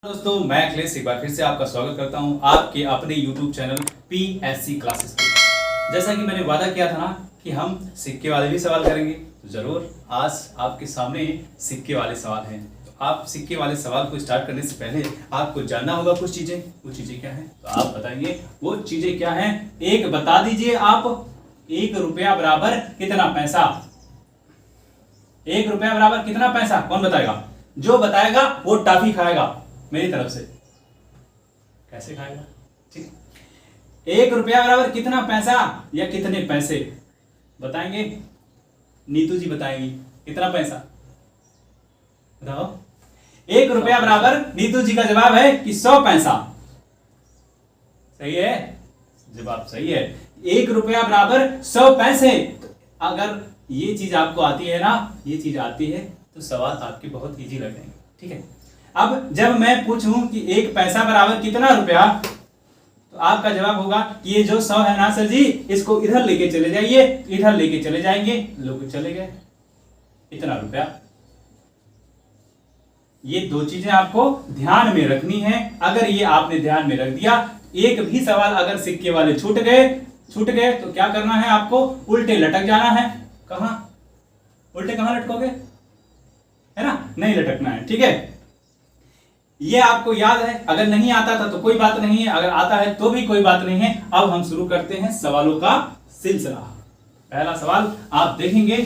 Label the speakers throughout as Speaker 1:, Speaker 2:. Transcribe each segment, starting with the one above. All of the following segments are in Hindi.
Speaker 1: दोस्तों, मैं अखिलेश एक बार फिर से आपका स्वागत करता हूं आपके अपने YouTube चैनल PSC क्लासेस पे। जैसा कि मैंने वादा किया था ना कि हम सिक्के वाले भी सवाल करेंगे, तो जरूर आज आपके सामने सिक्के वाले सवाल हैं। तो आप सिक्के वाले सवाल को स्टार्ट करने से पहले आपको जानना होगा कुछ चीजें। वो चीजें क्या हैं तो आप बताइए वो चीजें क्या हैं। एक बता दीजिए आप, 1 रुपया बराबर कितना पैसा? 1 रुपया बराबर कितना पैसा? कौन बताएगा? जो बताएगा वो टॉफी खाएगा मेरी तरफ से। कैसे खाएगा? ठीक, 1 रुपया बराबर कितना पैसा या कितने पैसे बताएंगे? नीतू जी बताएंगी कितना पैसा बताओ। 1 रुपया बराबर नीतू जी का जवाब है कि 100 पैसा। सही है, जवाब सही है। 1 रुपया बराबर 100 पैसे। तो अगर ये चीज आपको आती है ना, ये चीज आती है तो सवाल आपके बहुत इजी लगेंगे। ठीक है, अब जब मैं पूछूं कि 1 पैसा बराबर कितना रुपया, तो आपका जवाब होगा कि ये जो 100 है ना सर जी, इसको इधर लेके चले जाइए, इधर लेके चले जाएंगे, लोग चले गए, इतना रुपया। ये 2 चीजें आपको ध्यान में रखनी है। अगर ये आपने ध्यान में रख दिया, एक भी सवाल अगर सिक्के वाले छूट गए तो क्या करना है आपको? उल्टे लटक जाना है। कहां उल्टे? कहां लटकोगे? है ना, नहीं लटकना है। ठीक है, ये आपको याद है। अगर नहीं आता था तो कोई बात नहीं है, अगर आता है तो भी कोई बात नहीं है। अब हम शुरू करते हैं सवालों का सिलसिला। पहला सवाल आप देखेंगे।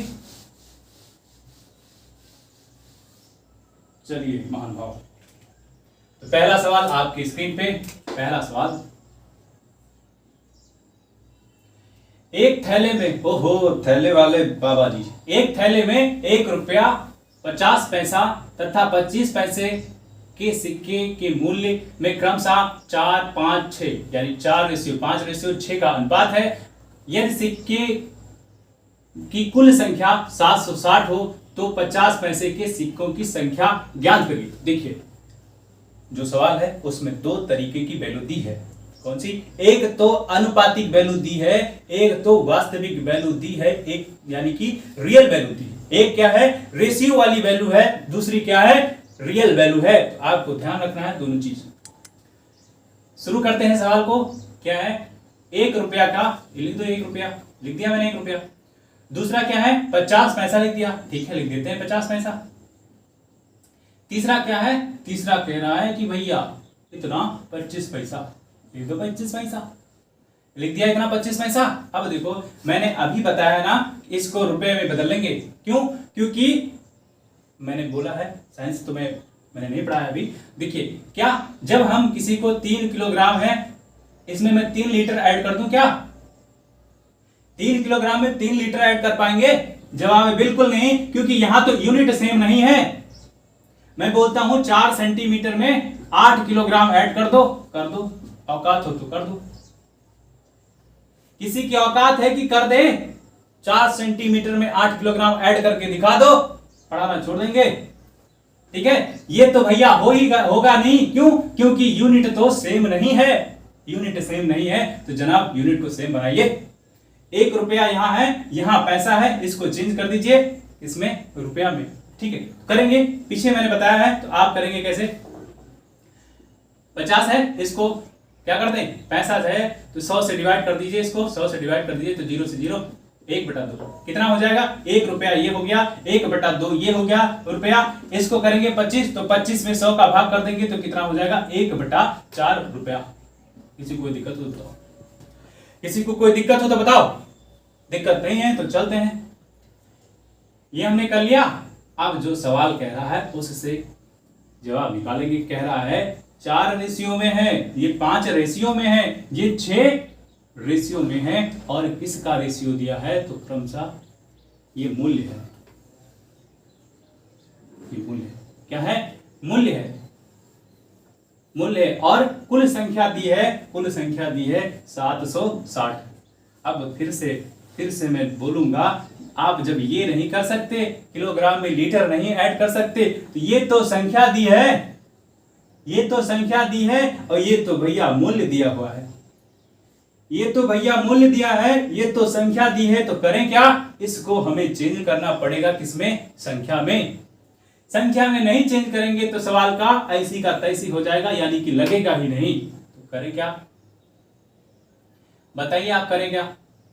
Speaker 1: चलिए महान भाव, तो पहला सवाल आपकी स्क्रीन पे। पहला सवाल, एक थैले में, ओहो थैले वाले बाबा जी, एक थैले में 1 रुपया 50 पैसा तथा 25 पैसे के सिक्के के मूल्य में क्रमशः 4, 5, 6 यानी 4:5:6 का अनुपात है। यदि सिक्के की कुल संख्या 760 हो तो 50 पैसे के सिक्कों की संख्या ज्ञात करिए। देखिए जो सवाल है उसमें 2 तरीके की वैल्यू दी है। कौन सी? एक तो अनुपातिक वैल्यू दी है, एक तो वास्तविक वैल्यू दी है, एक यानी कि रियल वैल्यू दी है। एक क्या है? रेशियो वाली वैल्यू है, दूसरी क्या है? रियल वैल्यू है। तो आपको ध्यान रखना है दोनों चीज। शुरू करते हैं सवाल को। क्या है? 1 रुपया का, लिख दो 1 रुपया, लिख दिया मैंने 1 रुपया। दूसरा क्या है? 50 पैसा लिख दिया, ठीक है लिख देते हैं 50 पैसा। तीसरा क्या है? तीसरा कह रहा है कि भैया इतना 25 पैसा, लिख दो 25 पैसा, लिख दिया इतना 25 पैसा। अब देखो मैंने अभी बताया ना, इसको रुपए में बदल लेंगे। क्यों? क्योंकि मैंने बोला है, साइंस तो मैंने नहीं पढ़ाया अभी। देखिए क्या, जब हम किसी को 3 किलोग्राम है, इसमें मैं 3 लीटर ऐड कर दूं, क्या 3 किलोग्राम में 3 लीटर ऐड कर पाएंगे? जवाब है बिल्कुल नहीं, क्योंकि यहां तो यूनिट सेम नहीं है। मैं बोलता हूं 4 सेंटीमीटर में 8 किलोग्राम ऐड कर दो, औकात हो तो कर दो। किसी की औकात है कि कर दे? 4 सेंटीमीटर में 8 किलोग्राम ऐड करके दिखा दो, पढ़ाना छोड़ देंगे। ठीक है, ये तो भैया होगा नहीं। क्यों? क्योंकि यूनिट तो सेम नहीं है। यूनिट सेम नहीं है तो जनाब यूनिट को सेम बनाइए। 1 रुपया यहां है, यहां पैसा है, इसको चेंज कर दीजिए इसमें रुपया में। ठीक है, करेंगे। पीछे मैंने बताया है तो आप करेंगे कैसे? 50 है, इसको क्या करते हैं? पैसा है तो 100 से डिवाइड कर दीजिए, इसको 100 से डिवाइड कर दीजिए तो 0 से 0, 1/2 कितना हो जाएगा? 1 रुपया ये हो गया, 1/2 ये हो गया रुपया। इसको करेंगे 25, तो 25 में 100 का भाग कर देंगे तो कितना हो जाएगा? 1/4 रुपया। किसी को कोई दिक्कत हो तो बताओ, किसी को कोई दिक्कत हो तो बताओ। दिक्कत नहीं है तो चलते हैं। ये हमने कर लिया। अब जो सवाल कह रहा है उससे जवाब निकालेंगे। कह रहा है 4 रेशियो में है, ये 5 रेशियो में है, ये 6 रेशियो में है, और किसका रेशियो दिया है? तो क्रमशः ये मूल्य है। ये मूल्य क्या है? मूल्य है, मूल्य है। और कुल संख्या दी है, कुल संख्या दी है 760। अब फिर से मैं बोलूंगा, आप जब ये नहीं कर सकते, किलोग्राम में लीटर नहीं ऐड कर सकते, तो ये तो संख्या दी है, ये तो संख्या दी है, और ये तो भैया मूल्य दिया हुआ है। ये तो भैया मूल्य दिया है, ये तो संख्या दी है, तो करें क्या? इसको हमें चेंज करना पड़ेगा। किसमें? संख्या में। संख्या में नहीं चेंज करेंगे तो सवाल का ऐसी का तैसी हो जाएगा, यानी कि लगेगा ही नहीं। तो करें क्या, बताइए आप करें क्या?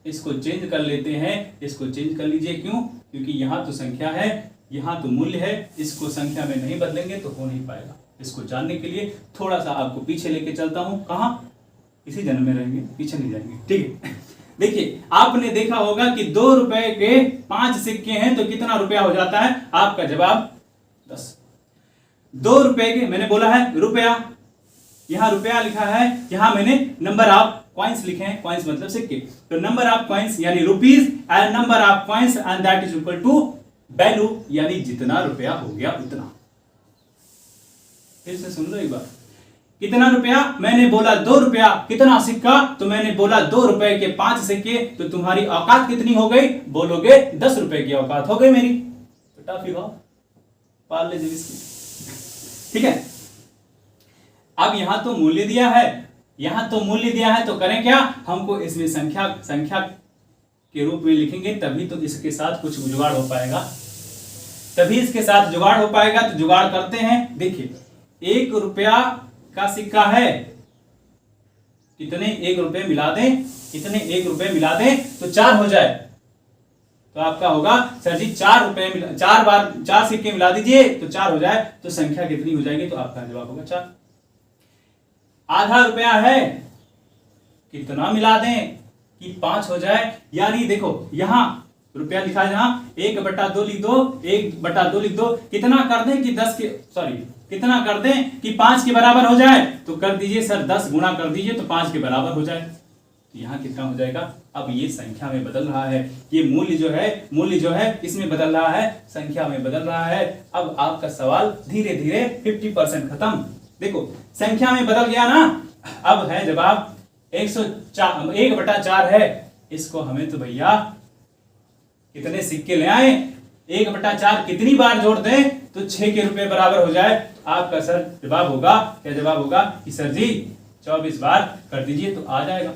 Speaker 1: इसको चेंज कर लेते हैं, इसको चेंज कर लीजिए। क्यों? क्योंकि यहां तो संख्या है, यहां तो मूल्य है, इसको संख्या में नहीं बदलेंगे तो हो नहीं पाएगा। इसको जानने के लिए थोड़ा सा आपको पीछे लेके चलता हूं। कहां? इसी जन्म में रहेंगे, पीछे नहीं जाएंगे, ठीक है। देखिए, आपने देखा होगा कि 2 रुपए के 5 सिक्के हैं तो कितना रुपया हो जाता है? आपका जवाब 10। 2 रुपए के, मैंने बोला है रुपया, यहां रुपया लिखा है, यहां मैंने नंबर ऑफ कॉइन्स लिखे हैं, कॉइन्स मतलब सिक्के, तो नंबर ऑफ कॉइन्स यानी rupees and number of coins and that is equal to value, यानी जितना रुपया हो गया उतना। फिर से सुन लो एक बार, कितना रुपया? मैंने बोला 2 रुपया। कितना सिक्का? तो मैंने बोला 2 रुपए के 5 सिक्के। तो तुम्हारी औकात कितनी हो गई? बोलोगे 10 रुपए की औकात हो गई मेरी। तो टाफी भाव पार्ले जी बिस्किट, ठीक है। अब यहां तो मूल्य दिया है, यहां तो मूल्य दिया है, तो करें क्या? हमको इसमें संख्या के रूप में लिखेंगे, तभी तो इसके साथ कुछ जुगाड़ हो पाएगा, तभी इसके साथ जुगाड़ हो पाएगा। तो जुगाड़ करते हैं। देखिए, 1 रुपया का सिक्का है, कितने 1 रुपए मिला दें, कितने 1 रुपए मिला दें तो 4 हो जाए। तो आपका होगा सर जी 4 रुपए 4 बार 4 सिक्के मिला दीजिए तो 4 हो जाए, तो संख्या कितनी हो जाएगी? तो आपका जवाब होगा 4। आधा रुपया है, कितना मिला दें कि 5 हो जाए, यानी देखो यहां रुपया लिखा है, जहां 1/2 लिख दो, 1/2 लिख दो, कितना कर दें कि 10 के कितना कर दें कि 5 के बराबर हो जाए, तो कर दीजिए सर 10 गुणा कर दीजिए तो 5 के बराबर हो जाए। तो यहां कितना हो जाएगा? अब ये संख्या में बदल रहा है, ये मूल्य जो है इसमें बदल रहा है, संख्या में बदल रहा है। अब आपका सवाल धीरे धीरे 50% खत्म। देखो, संख्या में बदल गया ना, अब है जवाब 1/4 है। इसको हमें तो भैया कितने सिक्के ले आए, 1/4 कितनी बार जोड़ दें तो 6 के रुपए बराबर हो जाए। आपका सर जवाब होगा क्या? जवाब होगा कि सर जी 24 बार कर दीजिए तो आ जाएगा।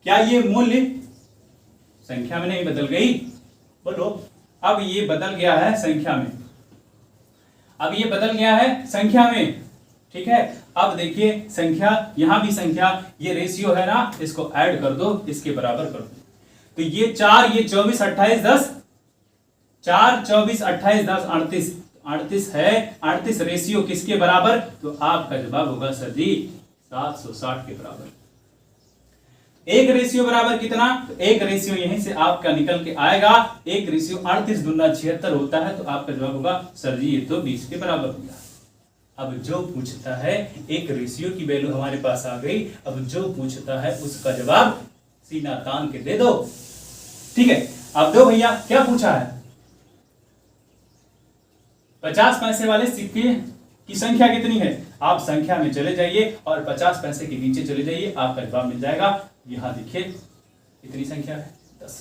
Speaker 1: क्या ये मूल्य संख्या में नहीं बदल गई? बोलो। अब ये बदल गया है संख्या में, अब ये बदल गया है संख्या में, ठीक है। अब देखिए संख्या, यहां भी संख्या, ये रेशियो है ना, इसको ऐड कर दो, इसके बराबर कर दो। तो ये 4, ये 24, 28, 10, 4, 24, 28, 10, 38 है। 38 रेशियो किसके बराबर? तो आपका जवाब होगा सर जी 760 के बराबर। एक रेशियो बराबर कितना? तो एक रेशियो यहीं से आपका निकल के आएगा, एक रेशियो 38 दूना 76 होता है। तो आपका जवाब होगा सर जी ये तो 20 के बराबर हो गया। अब जो पूछता है, एक रेशियो की वैल्यू हमारे पास आ गई, अब जो पूछता है उसका जवाब सीना तान के दे दो, ठीक है। अब दो भैया, क्या पूछा है? 50 पैसे वाले सिक्के की संख्या कितनी है? आप संख्या में चले जाइए और 50 पैसे के नीचे चले जाइए, आपका जवाब मिल जाएगा। यहां देखिए कितनी संख्या है? 10।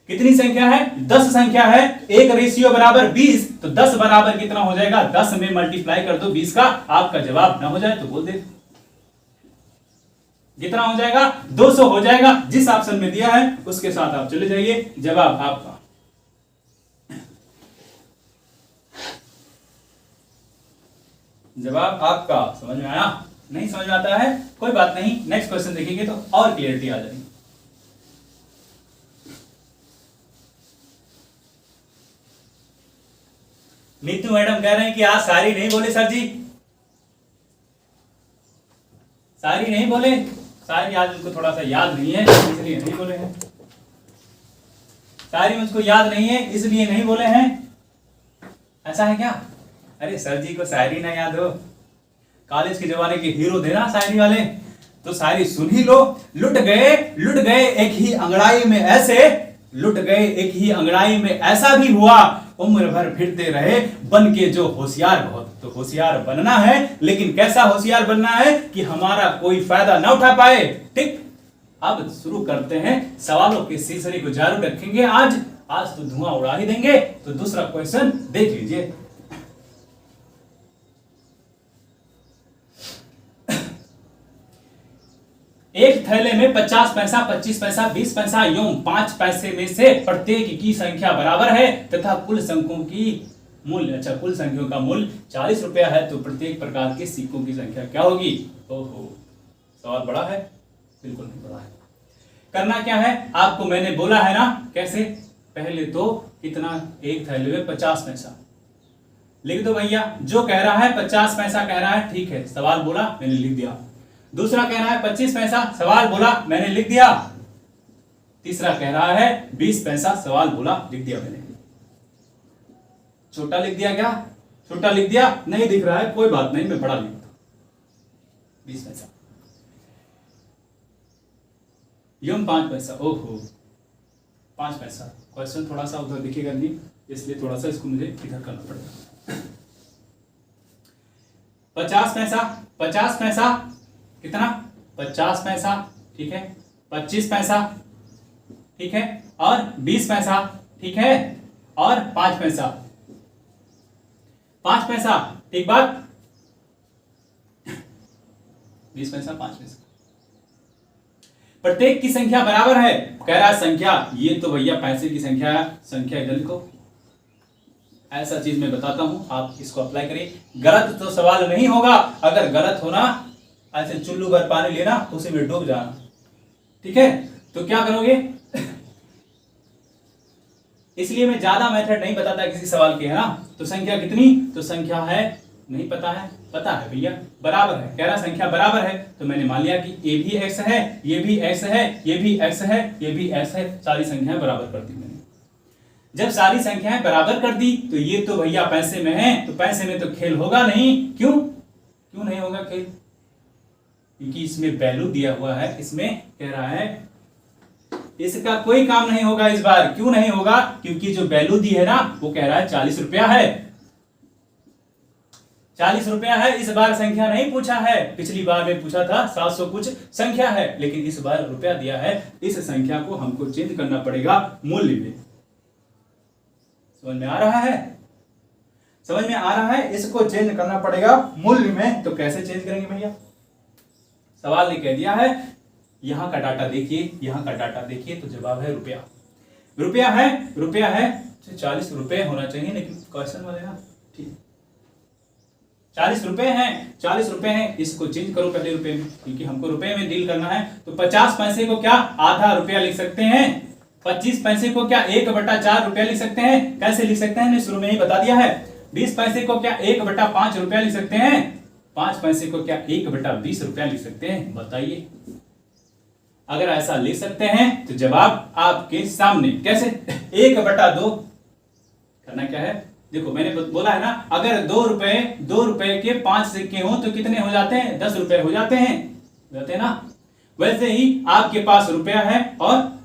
Speaker 1: कितनी संख्या है? 10 संख्या है। एक रेशियो बराबर 20, तो 10 बराबर कितना हो जाएगा? 10 में मल्टीप्लाई कर दो 20 का, आपका जवाब ना हो जाए तो बोल दे। कितना हो जाएगा? 200 हो जाएगा। जिस ऑप्शन में दिया है उसके साथ आप चले जाइए, जवाब आपका। जवाब आपका समझ में आया? नहीं समझ में आता है कोई बात नहीं, नेक्स्ट क्वेश्चन देखेंगे तो और क्लियरिटी आ जाएगी। नीतू मैडम कह रहे हैं कि आज सारी नहीं बोले सर जी, सारी नहीं बोले, सारी आज उनको थोड़ा सा याद नहीं है इसलिए नहीं बोले हैं, सारी मुझको याद नहीं है इसलिए नहीं बोले हैं। ऐसा है क्या? अरे सर जी को शायरी ना याद हो, कॉलेज के जमाने के हीरो थे ना शायरी वाले, तो शायरी सुन ही लो। लुट गए एक ही अंगड़ाई में ऐसे, लुट गए एक ही अंगड़ाई में ऐसा भी हुआ, उम्र भर फिरते रहे बन के जो होशियार बहुत। तो होशियार बनना है, लेकिन कैसा होशियार बनना है कि हमारा कोई फायदा ना उठा पाए, ठीक। अब शुरू करते हैं, सवालों के सिलसिले को जारी रखेंगे। आज तो धुआं उड़ा ही देंगे। तो दूसरा क्वेश्चन देख लीजिए। एक थैले में 50 पैसा, 25 पैसा, 20 पैसा एवं 5 पैसे में से प्रत्येक की संख्या बराबर है तथा कुल अंकों की मूल्य। अच्छा, कुल संख्याओं का मूल्य 40 रुपया है तो प्रत्येक प्रकार के सिक्कों की संख्या क्या होगी? ओहो, सवाल बड़ा है? बिल्कुल नहीं बड़ा है। करना क्या है, आपको मैंने बोला है ना कैसे, पहले तो कितना, एक थैले में 50 पैसा लिख दो भैया। जो कह रहा है 50 पैसा कह रहा है, ठीक है, सवाल बोला मैंने लिख दिया। दूसरा कह रहा है 25 पैसा, सवाल बोला मैंने लिख दिया। तीसरा कह रहा है 20 पैसा, सवाल बोला लिख दिया मैंने। छोटा लिख दिया क्या? छोटा लिख दिया? नहीं दिख रहा है, कोई बात नहीं, मैं बड़ा लिखता हूं, 20 पैसा। यम 5 पैसा, ओहो 5 पैसा। क्वेश्चन थोड़ा सा उधर दिखेगा नहीं, इसलिए थोड़ा सा इसको मुझे इधर करना पड़ेगा। 50 पैसा, 50 पैसा कितना? 50 पैसा, ठीक है। 25 पैसा, ठीक है, और 20 पैसा, ठीक है, और 5 पैसा। 5 पैसा, ठीक बात। 20 पैसा, 5 पैसा। प्रत्येक की संख्या बराबर है, कह रहा है संख्या, ये तो भैया पैसे की संख्या है, संख्या इधर लिखो। ऐसा चीज मैं बताता हूं, आप इसको अप्लाई करिए। गलत तो सवाल नहीं होगा, अगर गलत होना ऐसे चुल्लू भर पानी लेना उसी में डूब जाना, ठीक है। तो क्या करोगे, इसलिए मैं ज्यादा मेथड नहीं बताता किसी सवाल के, है ना। तो संख्या कितनी, तो संख्या है, नहीं पता है, पता है भैया, बराबर है, कह रहा संख्या बराबर है, तो मैंने मान लिया कि ये भी x है, ये भी x है, ये भी x है, ये भी x है, सारी संख्याएं बराबर कर दी मैंने। जब सारी संख्याएं बराबर कर दी तो ये तो भैया पैसे में है, तो पैसे में तो खेल होगा नहीं। क्यों क्यों नहीं होगा खेल? क्योंकि इसमें वैल्यू दिया हुआ है, इसमें कह रहा है इसका कोई काम नहीं होगा इस बार। क्यों नहीं होगा? क्योंकि जो वैल्यू दी है ना वो कह रहा है 40 रुपया है, 40 रुपया है। इस बार संख्या नहीं पूछा है, पिछली बार में पूछा था 700 कुछ संख्या है, लेकिन इस बार रुपया दिया है। इस संख्या को हमको चेंज करना पड़ेगा मूल्य में। समझ में आ रहा है? समझ में आ रहा है? इसको चेंज करना पड़ेगा मूल्य में। तो कैसे चेंज करेंगे भैया? सवाल ने कह दिया है, यहां का डाटा देखिए, यहां का डाटा देखिए, तो जवाब है रुपया। रुपया है, रुपया है, 40 रुपए होना चाहिए, लेकिन क्वेश्चन वाले ना, ठीक 40 रुपए हैं, 40 रुपए हैं, इसको चेंज करो पहले रुपए में, क्योंकि हमको रुपए में डील करना है। तो 50 पैसे को क्या आधा रुपया लिख सकते हैं, 25 पैसे को क्या 1/4 रुपया लिख सकते हैं। कैसे लिख सकते हैं, शुरू में ही बता दिया है। 20 पैसे को क्या 1/5 रुपया लिख सकते हैं। 5 पैसे को क्या 1/20 रुपया लिख सकते हैं, बताइए। अगर ऐसा लिख सकते हैं तो जवाब आपके सामने। कैसे? 1/2 करना क्या है, देखो मैंने बोला है ना, अगर 2 रुपए के 5 सिक्के हो तो कितने हो जाते हैं, 10 रुपए हो जाते हैं ना। वैसे ही आपके पास रुपया है और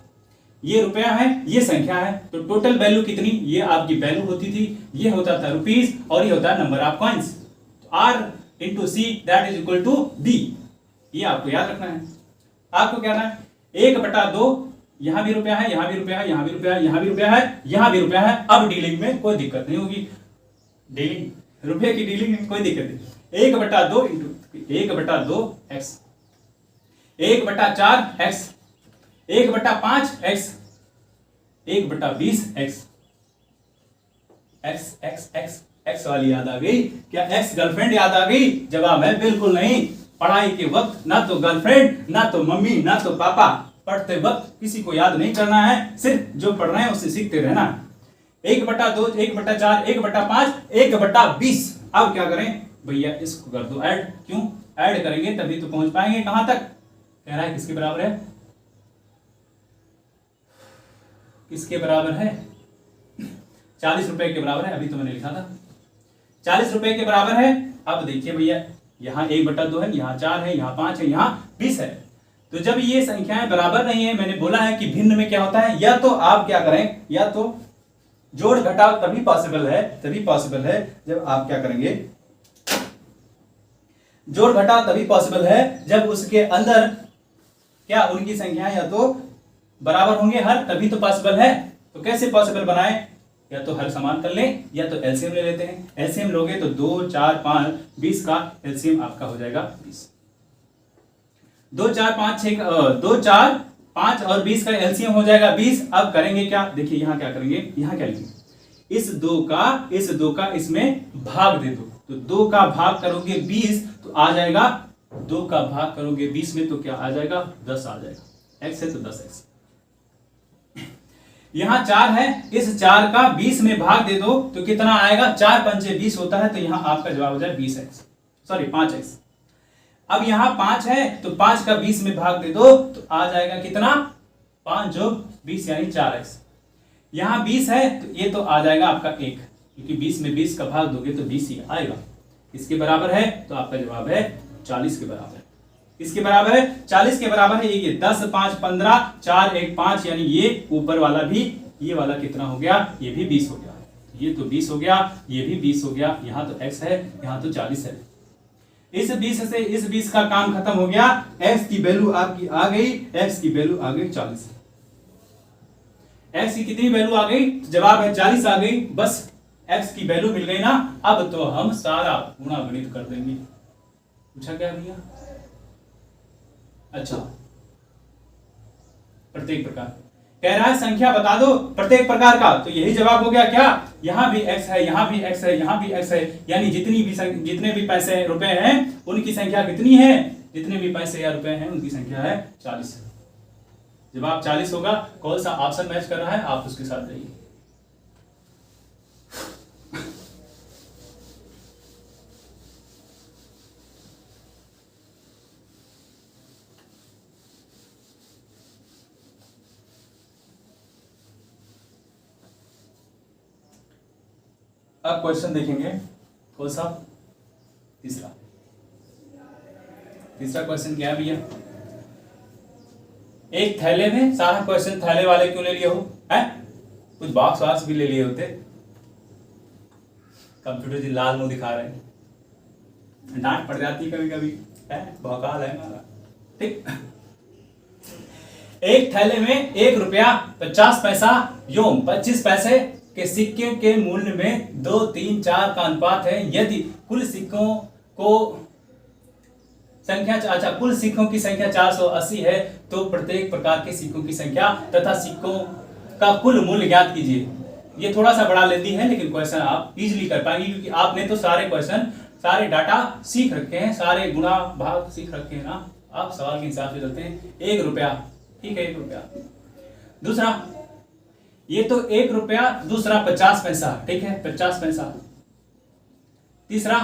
Speaker 1: ये रुपया है, ये संख्या है, तो टोटल वैल्यू कितनी, ये आपकी वैल्यू होती थी, ये होता था रुपीस और ये होता है number of coins. R into C that is equal to D, ये आपको याद रखना है। आपको क्या करना है, 1/2, यहां भी रुपया है, यहां भी रुपया है, यहां भी रुपया है, यहां भी रुपया है, यहां भी रुपया है। अब डीलिंग में कोई दिक्कत नहीं होगी, डीलिंग रुपये की डीलिंग में कोई दिक्कत नहीं। 1/2 into 1/2 x, 1/4 x, 1/5 x, 1/20 x, x x x x वाली याद आ गई क्या? x गर्लफ्रेंड याद आ गई? जवाब है बिल्कुल नहीं। पढ़ाई के वक्त ना तो गर्लफ्रेंड, ना तो मम्मी, ना तो पापा, पढ़ते वक्त किसी को याद नहीं करना है, सिर्फ जो पढ़ रहे हैं उससे सीखते रहना। 1/2, 1/4, 1/5, 1/20। अब क्या करें भैया, इसको कर दो ऐड। क्यों ऐड करेंगे तभी तो पहुंच पाएंगे कहां तक। कह रहा है किसके बराबर है, किसके बराबर है, 40 रुपए के बराबर है। अभी तो मैंने लिखा था 40 रुपए के बराबर है। अब देखिए भैया, यहाँ 1/2 है, यहाँ 4 है, यहाँ 5 है, यहाँ 20 है। तो जब ये संख्याएं बराबर नहीं है, मैंने बोला है कि भिन्न में क्या होता है, या तो आप क्या करें, या तो जोड़ घटाव तभी पॉसिबल है जब आप क्या करेंगे, जोड़ घटाव तभी पॉसिबल है जब उसके अंदर क्या उनकी संख्याएं या तो बराबर होंगे हर, तभी तो पॉसिबल है। तो कैसे पॉसिबल बनाएं, या तो हर समान कर लें या तो एलसीएम ले लेते हैं। एलसीएम लोगे तो 2, 4, 5, 20 का एलसीएम आपका हो जाएगा 20। 2, 4, 5, 6, 2, 4, 5 और 20 का एलसीएम हो जाएगा 20। अब करेंगे क्या, देखिए यहाँ क्या करेंगे, यहाँ क्या लिखेंगे, इस दो का इसमें भाग दे दो, तो 2 का भाग करोगे 20 तो आ जाएगा, 2 का भाग करोगे 20 में तो क्या आ जाएगा, 10 आ जाएगा। x है तो 10x। यहां 4 है, इस 4 का 20 में भाग दे दो तो कितना आएगा, 4 पंचे 20 होता है, तो यहां आपका जवाब हो जाए 20x, सॉरी 5x। अब यहां 5 है तो 5 का 20 में भाग दे दो तो आ जाएगा कितना, 5 जोड़ 20 यानी 4x। यहां 20 है तो ये तो आ जाएगा आपका 1, क्योंकि 20 में 20 का भाग दोगे तो 20 ही आएगा। इसके बराबर है तो आपका जवाब है 40 के बराबर। इसके बराबर है 40 के बराबर है ये 10 5 15 4 1 5, यानी ये ऊपर वाला भी, ये वाला कितना हो गया, ये भी 20 हो गया, ये तो 20 हो गया, ये भी 20 हो गया। यहाँ तो x है, यहाँ तो 40 है। इस 20 से इस 20 का काम खत्म हो गया, x की वैल्यू आपकी आ गई, x की वैल्यू आ गई 40। x की कितनी वैल्यू आ गई, जवाब है 40 आ गई। बस x की वैल्यू मिल गई ना, अब तो हम सारा गुणा गणित कर देंगे। पूछा क्या भैया, अच्छा प्रत्येक प्रकार कह रहा है संख्या बता दो प्रत्येक प्रकार का, तो यही जवाब हो गया क्या, यहां भी x है, यहां भी x है, यहां भी x है, यानी जितने भी पैसे रुपए हैं उनकी संख्या कितनी है, जितने भी पैसे या रुपए हैं उनकी संख्या है 40। जवाब 40 होगा। कौन सा ऑप्शन मैच कर रहा है आप उसके साथ जाइए। अब क्वेश्चन देखेंगे कौन सा, तीसरा क्वेश्चन क्या है भैया, एक थैले में, सारा क्वेश्चन थैले वाले क्यों ले लिए हो, है कुछ बॉक्स वाक्स भी ले लिए होते, कंप्यूटर जी लाल मुंह दिखा रहे हैं, डांट पड़ जाती कभी कभी, है भौकाल है हमारा, ठीक। एक थैले में 1 रुपया 50 पैसा एवं 25 पैसे के सिक्के के मूल्य में 2, 3, 4 का अनुपात है। यदि कुल सिक्कों को संख्या, अच्छा कुल सिक्कों की संख्या 480 है तो प्रत्येक प्रकार के सिक्कों की संख्या तथा सिक्कों का कुल मूल्य ज्ञात कीजिए। ये थोड़ा सा बड़ा लेंदी है, लेकिन क्वेश्चन आप इजीली कर पाएंगे, क्योंकि आपने तो सारे क्वेश्चन, सारे डाटा सीख रखे हैं, सारे गुणा भाग सीख रखे हैं ना, आप सवाल के हिसाब से चलते हैं। 1 रुपया, ठीक है 1 रुपया। दूसरा, ये तो 1 रुपया, दूसरा 50 पैसा, ठीक है 50 पैसा। तीसरा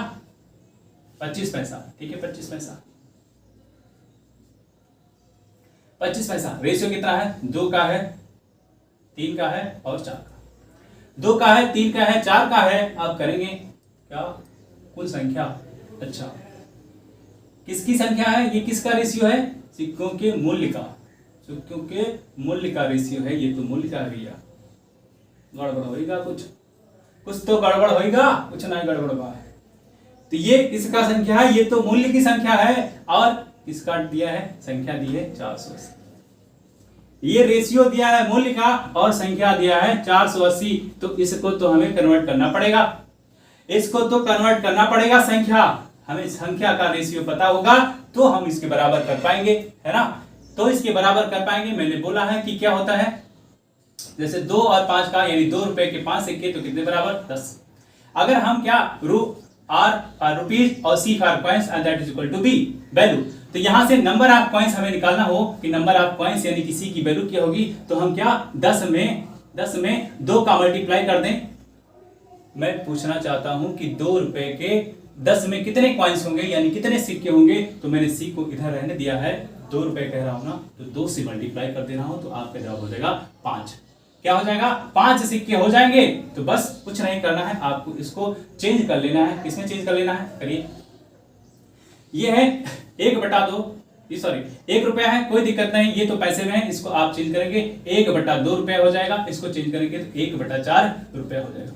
Speaker 1: 25 पैसा, ठीक है 25 पैसा। 25 पैसा रेशियो कितना है, 2 का है, 3 का है और 4 का। 2 का है, 3 का है, 4 का है। आप करेंगे क्या, कुल संख्या, अच्छा किसकी संख्या है, ये किसका रेशियो है, सिक्कों के मूल्य का, सिक्कों के मूल्य का रेशियो है, ये तो मूल्य का है भैया। गड़बड़ होगा, कुछ तो गड़बड़ होगा, कुछ नहीं गड़बड़ हुआ है। तो ये किसका संख्या है, ये तो मूल्य की संख्या है, और किसका दिया है, संख्या दी है 480। ये रेशियो दिया है मूल्य का और संख्या दिया है 480, तो इसको तो हमें कन्वर्ट करना पड़ेगा, इसको तो कन्वर्ट करना पड़ेगा संख्या। हमें संख्या का रेशियो पता होगा तो हम इसके बराबर कर पाएंगे, है ना, तो इसके बराबर कर पाएंगे। मैंने बोला है कि क्या होता है, जैसे 2 और 5 का, यानी 2 रुपए के 5 सिक्के तो कितने बराबर 10। अगर हम क्या रुपीज और C for coins and that is equal to B value, तो यहां से नंबर ऑफ कॉइंस हमें निकालना हो कि नंबर ऑफ कॉइंस यानी कि सी की वैल्यू क्या होगी, तो हम क्या 10 में 2 का मल्टीप्लाई कर दें। मैं पूछना चाहता हूं कि 2 रुपए के 10 में कितने कॉइंस होंगे, यानी कितने सिक्के होंगे, तो मैंने सी को इधर रहने दिया है, 2 रुपए कह रहा हूं ना, तो 2 से मल्टीप्लाई कर देना हो तो आपका जवाब हो जाएगा 5। क्या हो जाएगा, 5 सिक्के हो जाएंगे। तो बस कुछ नहीं करना है, आपको इसको चेंज कर लेना है। किसमें चेंज कर लेना है, करिए। ये है 1/2, सॉरी 1 रुपया है, कोई दिक्कत नहीं, ये तो पैसे में है, इसको आप चेंज करेंगे 1/2 रुपया हो जाएगा, इसको चेंज करेंगे तो 1/4 रुपया हो जाएगा।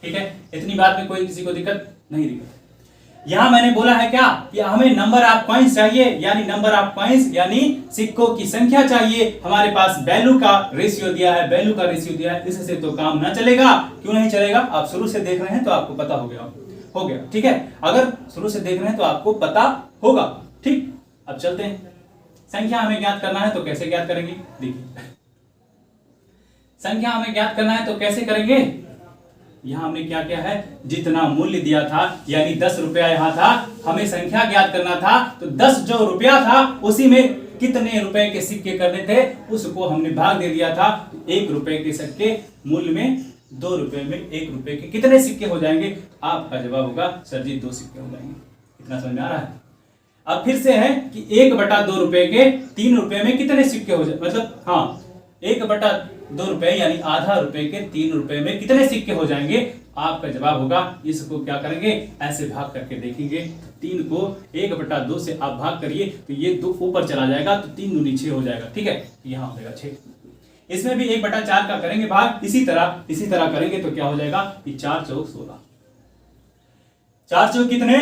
Speaker 1: ठीक है, इतनी बात में कोई किसी को दिक्कत नहीं, दिक्कत। यहां मैंने बोला है क्या कि हमें नंबर ऑफ कॉइंस चाहिए, यानी नंबर ऑफ कॉइंस यानी सिक्कों की संख्या चाहिए। हमारे पास वैल्यू का रेशियो दिया है, वैल्यू का रेशियो दिया है, इससे तो काम ना चलेगा। क्यों नहीं चलेगा, आप शुरू से देख रहे हैं तो आपको पता हो गया, ठीक है। अगर शुरू से देख रहे हैं तो आपको पता होगा, ठीक। अब चलते हैं, संख्या हमें ज्ञात करना है तो कैसे ज्ञात करेंगे, देखिए संख्या हमें ज्ञात करना है तो कैसे करेंगे। यहाँ हमने क्या किया है, जितना मूल्य दिया था यानी 10 रुपया यहाँ था, हमें संख्या ज्ञात करना था, तो 10 जो रुपया था उसी में कितने रुपए के सिक्के करने थे उसको हमने भाग दे दिया था। 1 रुपए के सिक्के मूल्य में 2 रुपए में 1 रुपए के कितने सिक्के हो जाएंगे? आपका जवाब होगा सर जी 2 सिक्के हो जाएंगे। इतना समझ में आ रहा है? अब फिर से है कि 1/2 रुपए के 3 रुपए में कितने सिक्के हो जाए, मतलब हाँ 1/2 रुपए यानी आधा रुपए के 3 रुपए में कितने सिक्के हो जाएंगे? आपका जवाब होगा, इसको क्या करेंगे, ऐसे भाग करके देखेंगे। 3 को 1/2 से आप भाग करिए तो ये 2 ऊपर चला जाएगा, तो 3 दूनी 6 हो जाएगा। ठीक है, यहाँ हो जाएगा 6। इसमें भी 1/4 का करेंगे भाग, इसी तरह करेंगे तो क्या हो जाएगा कि 4 चौक 16। 4 चौक कितने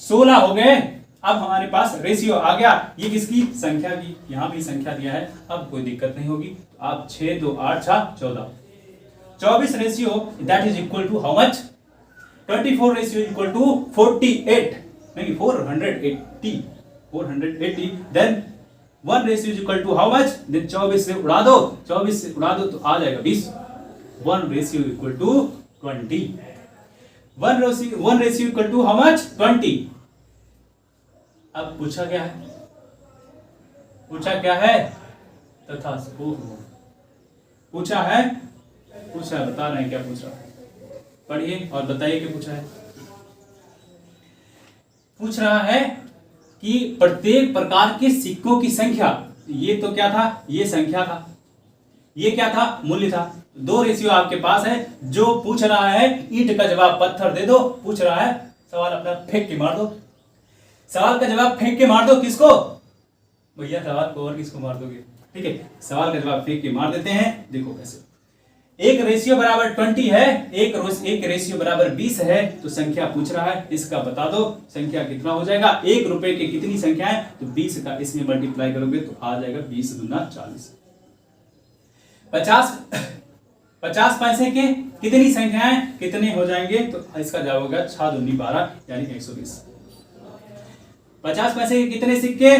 Speaker 1: 16 हो गए। अब हमारे पास रेशियो आ गया, ये किसकी संख्या की, यहाँ भी संख्या दिया है, अब कोई दिक्कत नहीं होगी। आप 6 2 8 6 14 24 ratio that is equal to how much, 24 ratio equal to 48 नहीं 480 then 1 ratio is equal to how much, then 24 से उड़ा दो, 24 से उड़ा दो तो आ जाएगा 20। 1 ratio equal to 20, 1 ratio equal to how much 20। अब पूछा क्या है तथा पूछा है बता रहे हैं क्या पूछा, पढ़िए और बताइए क्या पूछा है। पूछ रहा है कि प्रत्येक प्रकार के सिक्कों की संख्या, ये तो क्या था, ये संख्या था, ये क्या था, मूल्य था। 2 रेशियो आपके पास है, जो पूछ रहा है ईंट का जवाब पत्थर दे दो, पूछ रहा है सवाल अपना फेंक के मार दो, सवाल का जवाब फेंक के मार दो। किसको भैया, सवाल को और किसको मार दोगे? ठीक है, सवाल का जवाब फेंक के मार देते हैं। देखो कैसे, 1 रेशियो बराबर 20 है, 1 रेशियो बराबर 20 है, तो संख्या पूछ रहा है, इसका बता दो संख्या कितना हो जाएगा। 1 रुपए की कितनी संख्या है, तो 20 का इसमें मल्टीप्लाई करोगे तो आ जाएगा 20 दूना 40। 50 पैसे के कितनी संख्याएं कितने हो जाएंगे, तो इसका जवाब होगा 6 दूनी 12 यानी 120। 50 पैसे के कितने सिक्के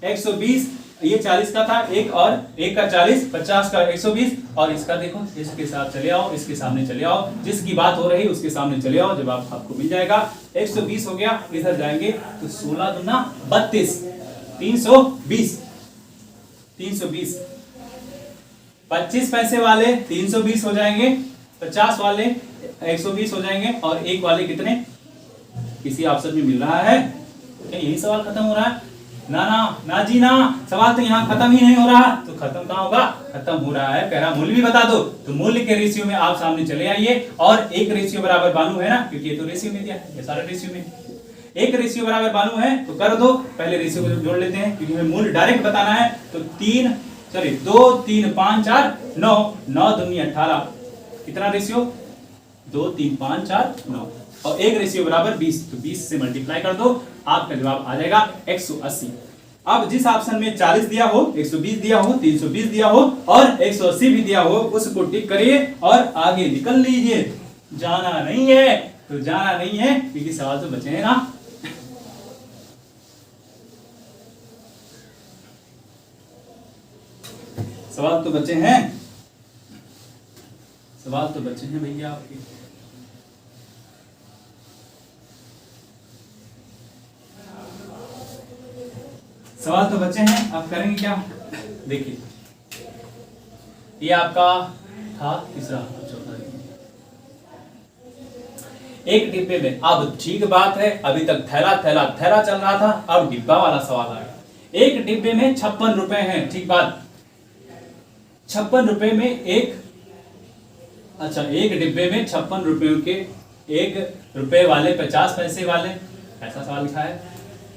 Speaker 1: 120, ये 40 का था, एक और 1 का 40, 50 का 120, और इसका देखो इसके साथ चले आओ, इसके सामने चले आओ, जिसकी बात हो रही उसके सामने चले आओ, जवाब आपको मिल जाएगा। 120 हो गया, इधर जाएंगे तो 16 दूना 32, 320। 25 पैसे वाले 320 हो जाएंगे, 50 वाले 120 हो जाएंगे, और 1 वाले कितने, किसी ऑप्शन में मिल रहा है क्या? यही सवाल खत्म हो रहा है? ना जी ना, सवाल तो यहाँ खत्म ही नहीं हो रहा, तो खत्म कहाँ होगा, खत्म हो रहा है। कह रहा मूल्य भी बता दो, तो मूल्य के रेशियो में आप सामने चले आइए, और 1 रेशियो बराबर बानु है ना, क्योंकि ये तो रेशियो में दिया है, ये सारा रेशियो में 1 रेशियो बराबर बानु है, तो कर दो, पहले रेशियो को जोड़ लेते हैं क्योंकि हमें मूल्य डायरेक्ट बताना है। तो 2 3 5 4 9, 9 दूनी 18, कितना रेशियो 2 3 5 4 9, और 1 रेशियो बराबर 20, तो 20 से मल्टीप्लाई कर दो, आपका जवाब आ जाएगा 180। अब जिस ऑप्शन में 40 दिया हो, 120 दिया हो, 320 दिया हो और 180 भी दिया हो, उसको टिक करिए और आगे निकल लीजिए। जाना नहीं है तो जाना नहीं है, क्योंकि सवाल तो बचे हैं ना। सवाल तो बचे हैं, सवाल तो बचे हैं भैया आपके। सवाल तो बचे हैं, आप करेंगे क्या? देखिए ये आपका था तीसरा, चौथा। एक डिब्बे में, अब ठीक बात है, अभी तक थैला चल रहा था, अब डिब्बा वाला सवाल आ गया। एक डिब्बे में 56 रुपए हैं, ठीक बात, 56 रुपए में एक डिब्बे में 56 रुपयों के 1 रुपए वाले 50 पैसे वाले, ऐसा सवाल लिखा है।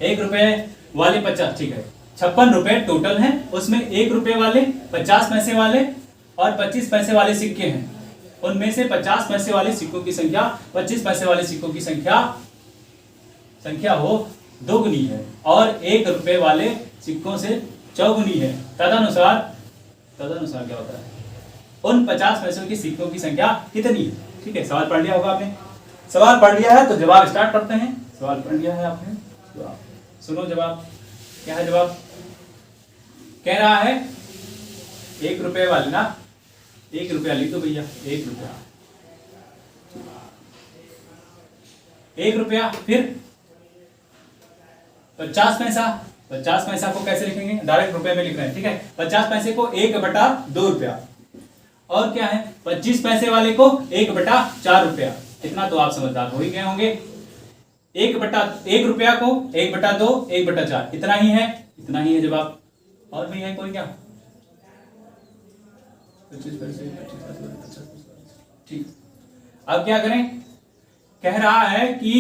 Speaker 1: 1 रुपए वाले 50, ठीक है, 56 रुपए टोटल हैं, उसमें 1 रुपए वाले 50 पैसे वाले और 25 पैसे वाले सिक्के हैं। उनमें से 50 पैसे वाले सिक्कों की संख्या 25 पैसे वाले सिक्कों की संख्या हो दोगुनी है और 1 रुपए वाले सिक्कों से चौगुनी है। तदनुसार क्या होता है, उन 50 पैसों की सिक्कों की संख्या कितनी है? ठीक है, सवाल पढ़ लिया होगा आपने। सवाल पढ़ लिया है तो जवाब स्टार्ट करते हैं। सवाल पढ़ लिया है आपने तो सुनो जवाब। क्या है जवाब? कह रहा है 1 रुपए वाले ना, 1 रुपया लिख दो भैया, 1 रुपया 1 रुपया, फिर 50 पैसा। 50 पैसा को कैसे लिखेंगे, डायरेक्ट रुपए में लिख रहे हैं, ठीक है। 50 पैसे को 1/2 रुपया, और क्या है 25 पैसे वाले को 1/4 रुपया। इतना तो आप समझदार हो ही गए होंगे। 1 रुपया को 1/2 1/4, इतना ही है, इतना ही है जवाब। और भी है कोई क्या? 25 पैसे 25 पैसे 50 पैसे, ठीक। अब क्या करें, कह रहा है कि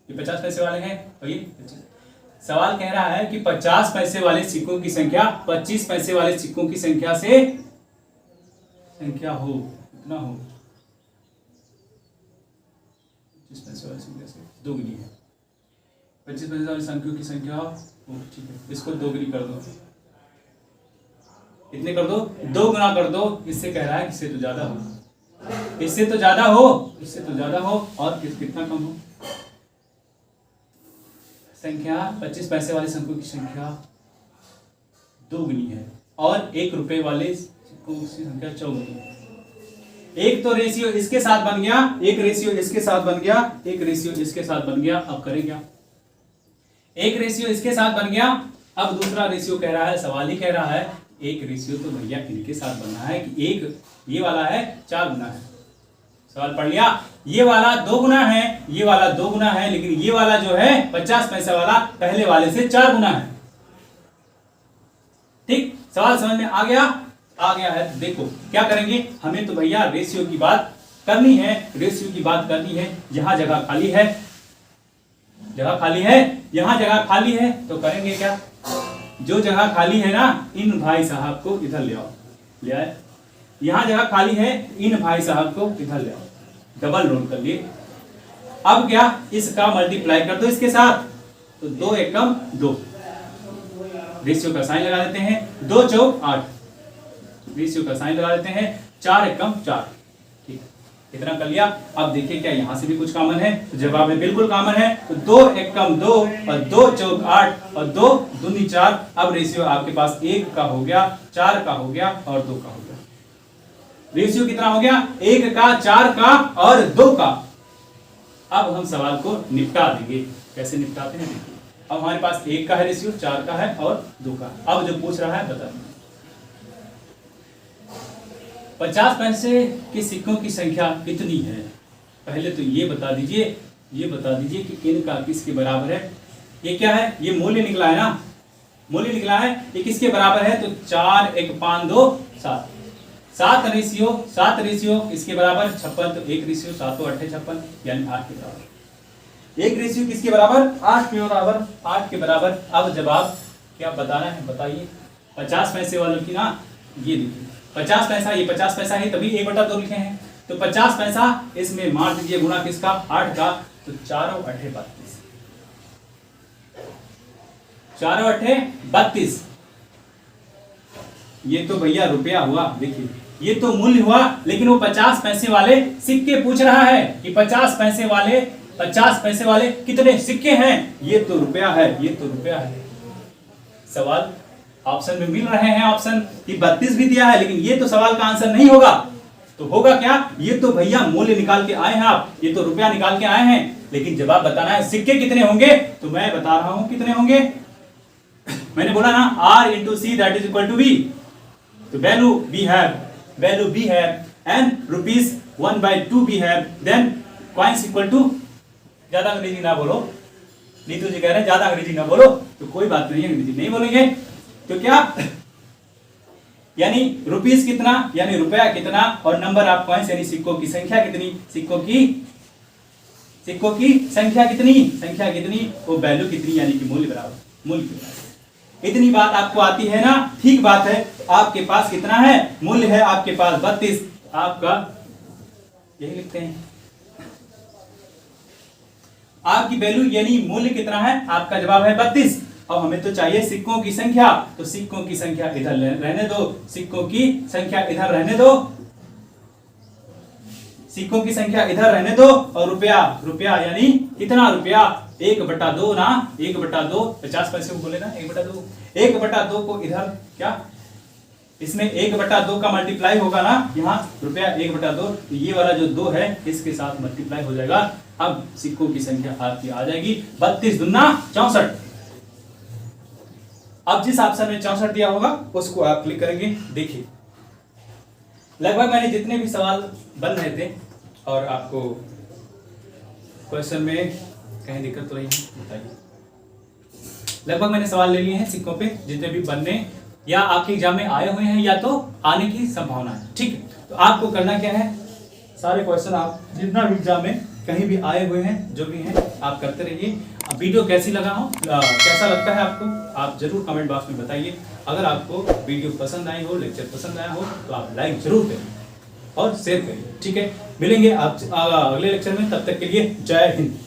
Speaker 1: ये 50 पैसे वाले हैं, और ये सवाल कह रहा है कि 50 पैसे वाले सिक्कों की संख्या 25 पैसे वाले सिक्कों की संख्या से संख्या हो, कितना हो, 25 पैसे वाले संख्या से दोगुनी है। 25 पैसे वाली संख्याओं की संख्या हो, ठीक है, इसको दोगुनी कर दो, इतने कर दो, 2 गुना कर दो। इससे कह रहा है इससे तो ज्यादा हो, इससे तो ज्यादा हो, इससे तो ज्यादा हो, और कितना कम हो। संख्या 25 पैसे वाली संख्याओं की संख्या दोगुनी है, और 1 रुपए वाले सिक्कों की संख्या चौगुनी है। एक तो रेशियो इसके साथ बन गया, एक रेशियो इसके साथ बन गया, एक रेशियो इसके साथ बन गया। अब करें क्या, एक रेशियो इसके साथ बन गया, अब दूसरा रेशियो कह रहा है, सवाल ही कह रहा है एक रेशियो तो भैया इनके साथ बनना है कि एक ये वाला है 4 गुना है। सवाल पढ़ लिया, ये वाला 2 गुना है, ये वाला 2 गुना है, लेकिन ये वाला जो है 50 पैसा वाला पहले वाले से 4 गुना है। ठीक, सवाल समझ में आ गया? आ गया है तो देखो क्या करेंगे, हमें तो भैया रेशियो की बात करनी है, रेशियो की बात करनी है। जहां जगह खाली है, जगह खाली है, यहां जगह खाली है, तो करेंगे क्या, जो जगह खाली है ना, इन भाई साहब को इधर ले आओ, ले आए। यहां जगह खाली है, इन भाई साहब को इधर ले आओ, डबल नोट कर लिए। अब क्या, इसका मल्टीप्लाई कर दो इसके साथ, तो 2 एकम 2, रेशियो का साइन लगा देते हैं, 2 चौक 8, रेशियो का साइन लगा देते हैं, 4 एकम 4, ठीक, इतना कर लिया। अब देखिए क्या यहां से भी कुछ कॉमन है, तो जवाब में बिल्कुल कॉमन है, तो 2 एकम 2 और 2 चौक 8 और 2 दूनी 4। अब रेशियो आपके पास 1 का हो गया, 4 का हो गया और 2 का हो गया। रेशियो कितना हो गया, 1 का, 4 का और 2 का। अब हम सवाल को निपटा देंगे, कैसे निपटाते हैं देखिए। अब हमारे पास 1 का है रेशियो, 4 का है और 2 का। अब जो पूछ रहा है बता दें, 50 पैसे के सिक्कों की संख्या कितनी है। पहले तो ये बता दीजिए, ये बता दीजिए कि इनका किसके बराबर है। ये क्या है, ये मूल्य निकला है ना, मूल्य निकला है, ये किसके बराबर है, तो 4 1 5 2 7, 7 रेशियो इसके बराबर 56, तो 1 रेशियो 7 8 56 यानी 8 के बराबर। 1 रेशियो किसके बराबर, 8 के बराबर, 8 के बराबर। अब जवाब क्या बताना है बताइए। 50 पैसे वालों की ना, ये देखिए 50 पैसा, ये 50 पैसा है, तभी 1/2 लिखे हैं, तो 50 पैसा इसमें मार दीजिए गुना किसका, 8 का, तो 4 8 32, 4 8 32। ये तो भैया रुपया हुआ, देखिए ये तो मूल्य हुआ, लेकिन वो 50 पैसे वाले सिक्के पूछ रहा है कि 50 पैसे वाले कितने सिक्के हैं। ये तो रुपया है, ये तो रुपया है। सवाल ऑप्शन में मिल रहे हैं, ऑप्शन कि 32 भी दिया है, लेकिन ये तो सवाल का आंसर नहीं होगा। तो होगा क्या, ये तो भैया मूल्य निकाल के आए हैं आप, ये तो रुपया निकाल के आए हैं, लेकिन जवाब बताना है सिक्के कितने होंगे। तो मैं बता रहा हूं कितने होंगे। मैंने बोला ना R into C that is equal to V, तो value B have and rupees 1/2 B have, then coins equal to, ज्यादा अंग्रेजी ना बोलो, नीतू जी कह रहे हैं ज्यादा अंग्रेजी ना बोलो, तो कोई बात नहीं, अंग्रेजी नहीं बोलेंगे। तो क्या यानी रुपीस कितना, यानी रुपया कितना, और नंबर ऑफ कॉइंस यानी सिक्कों की संख्या कितनी, सिक्कों की संख्या कितनी, वो वैल्यू कितनी, यानी कि मूल्य बराबर, मूल्य बराबर। इतनी बात आपको आती है ना, ठीक बात है। आपके पास कितना है, मूल्य है आपके पास 32, आपका यही लिखते हैं, आपकी वैल्यू यानी मूल्य कितना है, आपका जवाब है 32। अब हमें तो चाहिए सिक्कों की संख्या, तो सिक्कों की संख्या इधर रहने दो, सिक्कों की संख्या इधर रहने दो, सिक्कों की संख्या इधर रहने दो, और रुपया यानी कितना रुपया, 1/2 ना, 1/2, 50 पैसे को बोले ना 1/2 को इधर क्या, इसमें 1/2 का मल्टीप्लाई होगा ना, यहाँ रुपया 1/2, तो ये वाला जो 2 है इसके साथ मल्टीप्लाई हो जाएगा, अब सिक्कों की संख्या आपकी आ जाएगी 32 दूना 64। अब जिस ऑप्शन में 64 दिया होगा उसको आप क्लिक करेंगे। देखिए लगभग मैंने जितने भी सवाल बन रहे थे और आपको क्वेश्चन में कहीं दिक्कत तो नहीं है बताइए। लगभग मैंने सवाल ले लिए हैं सिक्कों पे जितने भी बनने या आपके एग्जाम में आए हुए हैं या तो आने की संभावना है। ठीक है, तो आपको करना क्या है, सारे क्वेश्चन आप जितना भी एग्जाम में कहीं भी आए हुए हैं जो भी हैं आप करते रहिए। वीडियो कैसी लगा हो, कैसा लगता है आपको, आप जरूर कमेंट बॉक्स में बताइए। अगर आपको वीडियो पसंद आई हो, लेक्चर पसंद आया हो तो आप लाइक जरूर करिए और शेयर करिए। ठीक है, मिलेंगे आप अगले लेक्चर में, तब तक के लिए जय हिंद।